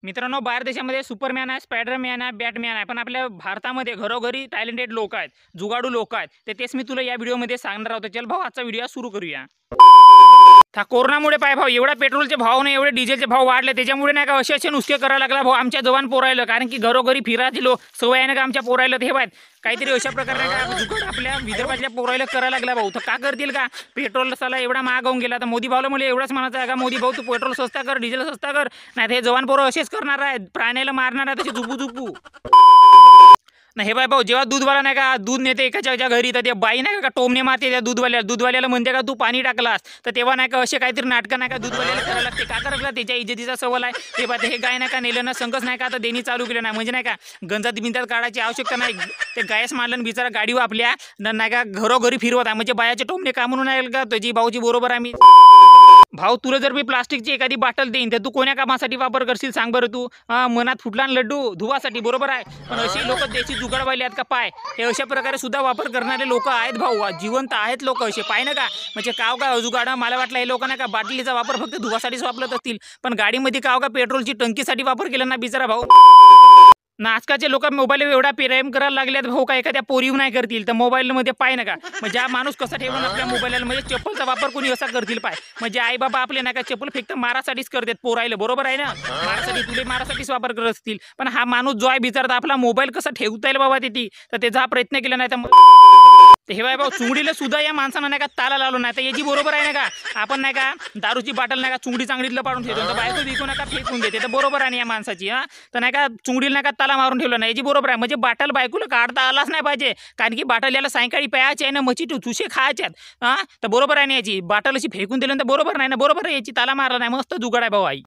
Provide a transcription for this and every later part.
मित्रांनो, बाहेर देशामध्ये सुपरमॅन आहे, स्पायडरमॅन आहे, बॅटमॅन आहे, पण आपल्या भारतामध्ये घरोघरी टॅलेंटेड लोक आहेत, जुगाडू लोक आहेत. तेच मी तुला या व्हिडिओमध्ये सांगणार आहोत. चल भाऊ, आजचा व्हिडिओ सुरू करूया. कोरोनामुळे पाय भाऊ एवढा पेट्रोलचे भाव नाही, एवढे डिझेलचे भाव वाढले, त्याच्यामुळे नाही का असे नुसके करायला लागला भाऊ आमच्या जवान पोरायला. कारण की घरोघरी फिरायची सवय आहे ना का आमच्या पोरायला. हे बाय काहीतरी अशा प्रकारे का जुगाड आपल्या विदर्भातल्या पोरायला करायला लागला भाऊ. तर का करतील का? पेट्रोल साला एवढा महाग होऊन गेला. तर मोदी भाऊला मला एवढंच म्हणायचं आहे का, मोदी भाऊ तू पेट्रोल सस्ता कर, डिझेल सस्ता कर, नाही हे जवान पोरं असेच करणार आहेत, प्राण्याला मारणार आहे तसे झुपू झुपू. नाही हे बाय भाऊ, जेव्हा दूधवाला नाही का दूध नेते एकाच्या घरी, तर ते बाई नाही का टोमने मारते त्या दूधवाल्याला म्हणते का तू पाणी टाकलास, तर तेव्हा नाही का असे काहीतरी नाटकं नाही का दूधवाल्याला करायला लागते. का करायला त्याच्या इज्जतीचा सवाल आहे. ते बा हे गाय नाही का नेलं ना संघच नाही का आता देणी चालू केलं नाही, म्हणजे नाही का गंजात बिंजात काढायची आवश्यकता नाही. ते गायस मारलं बिचारा गाडी आपल्या नाही का घरोघरी फिरवत आहे, म्हणजे बायाचे टोमने का म्हणून नाही का तुझी भाऊची बरोबर आहे. मी भाऊ तुला जर मी प्लास्टिकची एखादी बाटल देईन तर तू कोण्या कामासाठी वापर करशील सांग बरं तू? मनात फुटला लड्डू धुवासाठी, बरोबर आहे. पण अशी लोक देशी जुगाडवाले आहेत का पाय, हे अशा प्रकारे सुद्धा वापर करणारे लोक आहेत भाऊ, जिवंत आहेत लोक असे पाय ना का. म्हणजे काव का जुगाड, मला वाटलं हे लोक नाही का बाटलीचा वापर फक्त धुवासाठीच वापरत असतील, पण गाडीमध्ये काव का पेट्रोलची टंकीसाठी वापर केला ना बिचारा भाऊ ना. आजकालचे लोक मोबाईल एवढा प्रेम करायला लागल्यात भाऊ का एखाद्या पोरीव नाही करतील तर मोबाईलमध्ये पाय नका. म्हणजे हा माणूस कसा ठेवून आपल्या मोबाईलला, म्हणजे चप्पलचा वापर कोणी असा करतील पाय. म्हणजे आई बाबा आपले नाही का चप्पल फक्त मारासाठीच करतात पोरायला, बरोबर आहे ना, मारासाठी तुले मारासाठीच वापर करत असतील. पण हा माणूस जो आहे बिचारता आपला मोबाईल कसा ठेवता येईल बाबा तिथे, तर त्याचा हा प्रयत्न केला नाही. तर हे बाय भाऊ चुंगडीला सुद्धा या माणसानं नाही का ताला लावलो नाही, तर याची बरोबर आहे ना का. आपण नाही का दारूची बाटल नाही का चुंगडी चांगडीतलं पाडून ठेवतो, तर बायको विकू नका फेकून देते, तर बरोबर आहे या माणसाची. तर नाही का चुंगडीला नाही का ताला मारून ठेवलं नाही, याची बरोबर आहे. म्हणजे बाटल बायकोला काढता आलाच नाही पाहिजे, कारण की बाटल याला सायंकाळी प्यायची आहे ना, मच्छी चुसे खायच्यात. तर बरोबर आहे ना, याची बाटल अशी फेकून दिलं तर बरोबर नाही ना, बरोबर आहे याची ताला मारला नाही. मस्त जुगाड आहे भाऊ आई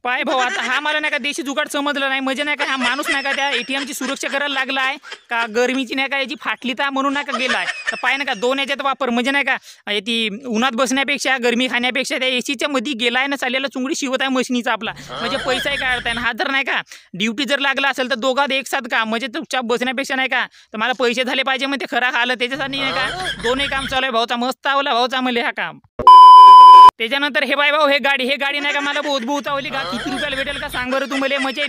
पाय भाऊ. आता हा मला नाही का देशी जुगाड समजलं नाही, म्हणजे नाही का हा माणूस नाही का त्या ATMची सुरक्षा करायला लागला आहे का गरमीची नाही का याची फाटली तर म्हणून नाही का गेला आहे. तर पाय नाही का दोन याच्यात वापर, म्हणजे नाही का ती उन्हात बसण्यापेक्षा गरमी खाण्यापेक्षा त्या ACच्या मध्ये गेला आहे ना, चाललेला चुंगडी शिवत आहे मशीनीचा आपला, म्हणजे पैसाही काढताय ना. हा जर नाही का ड्युटी जर लागला असेल तर दोघात एक साथ काम, म्हणजे चुपचाप बसण्यापेक्षा नाही का तर मला पैसे झाले पाहिजे, मग ते खरं आलं त्याच्यासाठी नाही का दोन्ही काम चालू आहे भाऊचा. मस्त आवला भाऊचा मला हा काम. त्याच्यानंतर हे बाय भाऊ हे गाडी नाही का मला बहुत आवली का, किती रुपयाला भेटेल का सांग बरं तुम्हाला. म्हणजे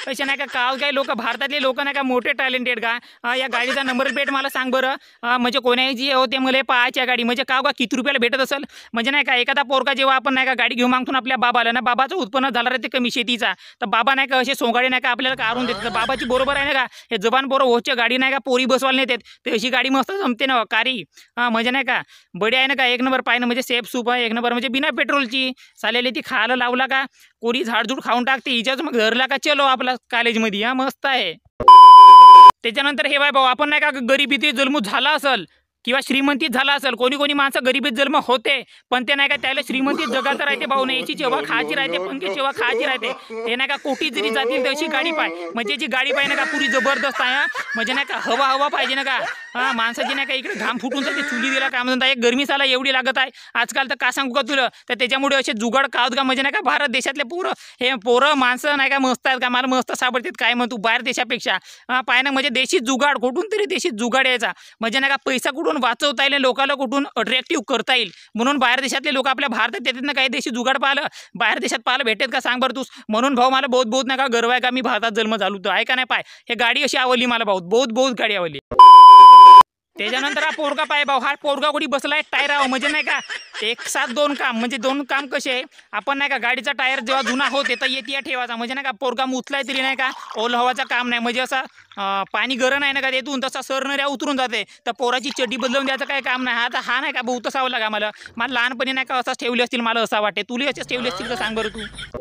असे नाही का काही लोक भारतातले लोक नाही का मोठे टॅलेंटेड का, या गाडीचा नंबर प्लेट मला सांग बरं. म्हणजे कोणाही जी होते मला पाहायच्या गाडी, म्हणजे का किती रुपयाला भेटत असेल. म्हणजे नाही का एखादा पोरका जेव्हा आपण नाही का गाडी घेऊन मागतो आपल्या बाबाला ना, बाबाचं उत्पन्न झालं रे ते कमी शेतीचा, तर बाबा नाही का असे सोंगाडे नाही का आपल्याला काढून देतात. तर बाबाची बरोबर आहे ना का हे जबान पोरं होच्या गाडी नाही का पोरी बसवायला नेतात, तर अशी गाडी मस्त जमते ना कारी. म्हणजे नाही का बडी आहे ना का एक नंबर पाय ना, म्हणजे सेफ सूप आहे एक नंबर, म्हणजे बिना पेट्रोलची चालेली ती खायला लावला का कोणी झाडझूड खाऊन टाकते हिच्याच, मग धरला का चलो आपला कॉलेजमध्ये. मस्त आहे. त्याच्यानंतर हे बाय भाऊ आपण नाही का गरिबीत जन्म झाला असेल किंवा श्रीमंतीत झाला असेल, कोणी माणसं गरिबीत जन्म होते, पण ते नाही का त्याला श्रीमंतीत जगाचं राहते भाऊ नाही, याची जेव्हा खायची राहते पंखे जेव्हा खायची राहते, ते नाही का कोटी जरी जातील तर अशी गाडी पाय, म्हणजे याची गाडी पाय ना का पुरी जबरदस्त आहे. म्हणजे नाही का हवा पाहिजे ना का, माणसाची नाही का इकडे घाम फुटून जाते चुली दिला काय म्हणता, एक गरमी साला एवढी लागत आहे आजकाल, तर का सांगू का तुला. तर त्याच्यामुळे असे जुगाड कावत का, म्हणजे नाही का भारत देशातले पोरं माणसं नाही का मस्त आहेत का, मला मस्त सापडतात काय म्हणतो बाहेर देशापेक्षा. पाय ना म्हणजे देशी जुगाड कुठून तरी देशी जुगाड यायचा, म्हणजे नाही का पैसा कुठून वाचवता येईल, लोकांना कुठून अट्रॅक्टिव्ह करता येईल, म्हणून बाहेर देशातले लोक आपल्या भारतात येतात ना. काही देशी जुगाड पाहिलं बाहेर देशात पाहिलं भेटेत का सांग बरं तूच. म्हणून भाऊ मला बहुत नाही का गर्व आहे का मी भारतात जन्म झालो तर आहे का नाही. पाय हे गाडी अशी आवडली मला भाऊ, बहुत गाडी आवडली. त्याच्यानंतर हा पोरगा पाय भाऊ, हा पोरगा कोणी बसलाय टायराव, म्हणजे नाही का एक साथ दोन काम, म्हणजे दोन काम कसे आहे. आपण नाही का गाडीचा टायर जेव्हा जुना होते तर येते ठेवायचा, म्हणजे नाही का पोरगा मुचलाय तरी नाही का ओल हवाचा काम नाही, म्हणजे असा पाणी गरम आहे ना का येतून तसा सरणाऱ्या उतरून जाते, तर पोराची चड्डी बदलवून द्यायचं काय काम नाही. आता हा नाही का बहुत सावं लागा मला लहानपणी नाही का असाच ठेवले असतील, मला असं वाटते तुला असेच ठेवले असतील तर सांग बरं तू.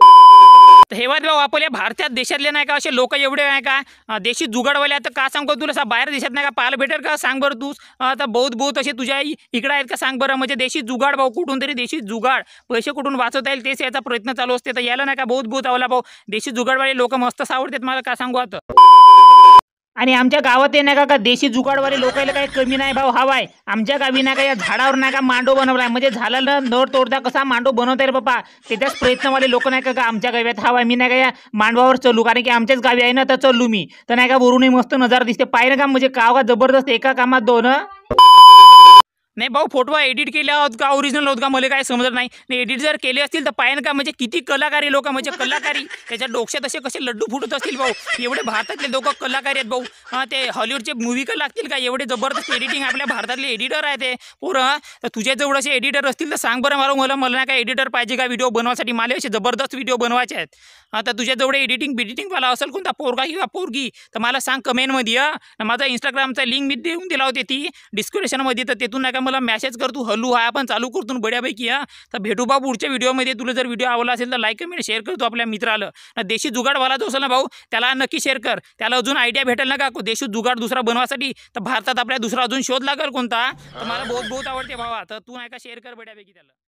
तर हे भाऊ आपल्या भारतात देशातले नाही का असे लोक एवढे नाही का देशी जुगाडवाले आता का सांगतो तुला, बाहेर देशात नाही का पाहायला भेटेल का सांग बरं तू. आता बहुत असे तुझ्या इकडे आहेत का सांग बरं. म्हणजे देशी जुगाड भाऊ कुठून तरी देशी जुगाड पैसे कुठून वाचवता येईल तेच याचा प्रयत्न चालू असते. तर याला नाही का बहुत आवला भाऊ, देशी जुगाडवाले लोक मस्त सावडतात मला का सांगू आता. आणि आमच्या गावात नाही का देशी जुगाडवाले लोकांना काही कमी नाही भाऊ हवा आहे. आमच्या गावी नाही का या झाडावर नाही का मांडो बनवलाय, म्हणजे झाडाला नर तोडता कसा मांडो बनवता येईल बाबा, त्याच्याच प्रयत्नवाले लोक नाही का आमच्या गावात हवा आहे. मी नाही का या मांडवावर चलू, कारण की आमच्याच गावी आहे ना, तर चलू मी तर नाही का वरूनही मस्त नजारा दिसते पाय ना का, म्हणजे कावा जबरदस्त एका कामात दोन. नाही भाऊ, फोटो एडिट केले आहोत का ओरिजिनल आहोत का मला काय समजत नाही. एडिट जर केले असतील तर पाहिजे का, म्हणजे किती कलाकारी लोक, म्हणजे कलाकारी त्याच्या डोक्यात असे कसे लड्डू फुटत असतील भाऊ. एवढे भारतातले लोक कलाकारी आहेत भाऊ. ते हॉलिवूडचे मूवी का लागतील का, एवढे जबरदस्त एडिटिंग आपल्या भारतातले एडिटर आहे ते पोरं. तर तुझ्या जवळ असे एडिटर असतील तर सांग बरं मला मला नाही काय एडिटर पाहिजे का व्हिडिओ बनवासाठी. मला असे जबरदस्त व्हिडिओ बनवायचे आहेत. आता तुझ्या जवळ एडिटिंग वाला असेल कोणता पोरगा किंवा पोरगी तर मला सांग कमेंटमध्ये. माझा इंस्टाग्रामचा लिंक मी देऊन दिला होती ती डिस्क्रिप्शनमध्ये, तर तिथून नाही का मला मेसेज कर. तू हल्लू हा आपण चालू करतो बड्यापैकी. तर भेटू बा पुढच्या व्हिडिओमध्ये. तुला जर व्हिडिओ आवडला असेल तर लाईक कमेंट शेअर करतो आपल्या मित्राला. देशी जुगाडवाला जो असेल ना भाऊ त्याला नक्की शेअर कर. त्याला अजून आयडिया भेटेल ना का देशी जुगाड दुसरा बनवासाठी. तर भारतात आपल्या दुसरा अजून शोध लागेल कोणता. तर मला बहुत आवडते भावा. तर तू नाही का शेअर कर बड्यापैकी त्याला.